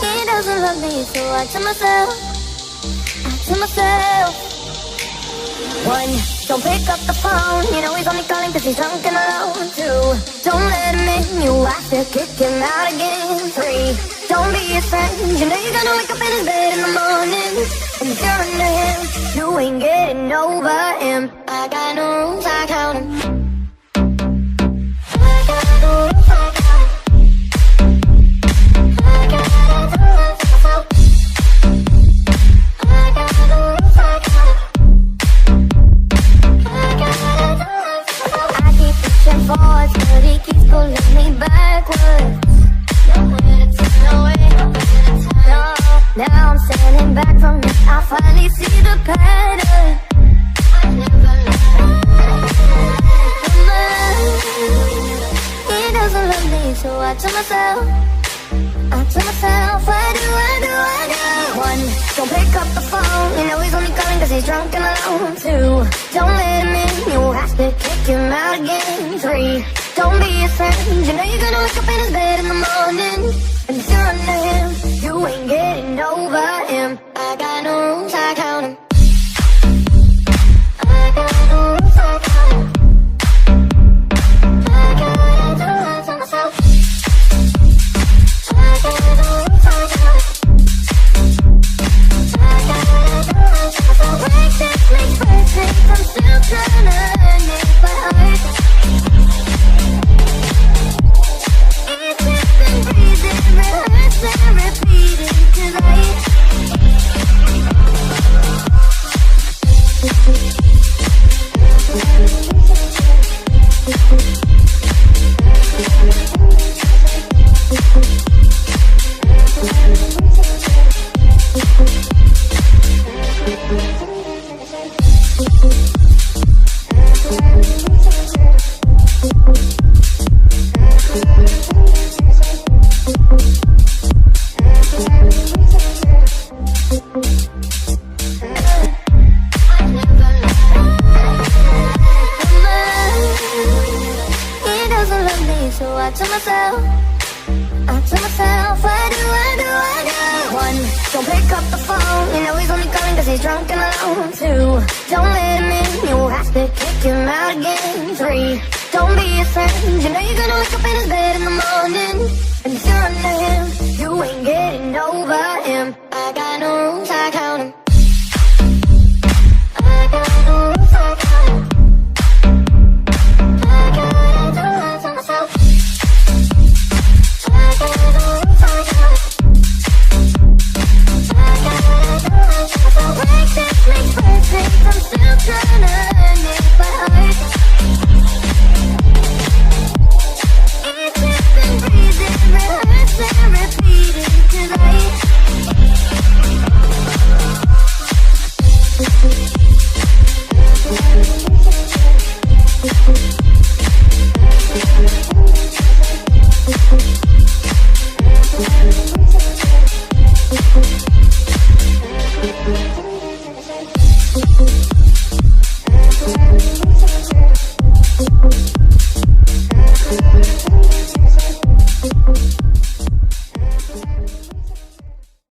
He doesn't love me, so I tell myself, one, don't pick up the phone. You know he's only calling cause he's drunk and alone. Two, don't let him in, you have to kick him out again. Three, don't be his friend. You know you're gonna wake up in his bed in the morning, and if you're under him, you ain't getting over him. I got no rules, I count 'em. I got no rules, I count 'em. I got no rules, I count 'em. I got no rules, I count 'em. I keep pushing forwards, but he keeps pulling me backwards. Nowhere to turn, nowhere to turn. No, now I'm standing back from it. I finally see the pattern. I never He doesn't love me, so I tell myself, what do? One, don't pick up the phone. You know he's only calling cause he's drunk and alone. Two, don't let him in, you have to kick him out again. Three, don't be his friend. You know you're gonna wake up in his bed in the morning, and if you're under him, you ain't getting over him. I got no rules, I count 'em. I got no rules, I count 'em. I gotta do it to myself. I got no rules, I count 'em. Practice makes perfect, I'm still trying to earn it by heart. Eating and breathing, rehearsing, repeating, 'cause so I tell myself, what do? One, don't pick up the phone. You know he's only calling cause he's drunk and alone. Two, don't let him in, you have to kick him out again. Three, don't be his friend. You know you're gonna wake up in his bed in the morning, and if you're under him, you ain't getting over him. I got no rules, I count 'em. I got no rules, I count 'em. I gotta do it to myself. I got no rules, I count 'em. I gotta do it to myself. Practice makes perfect, I'm still trying to earn it by heart. Eating and breathing, rehearsing, repeating, 'cause I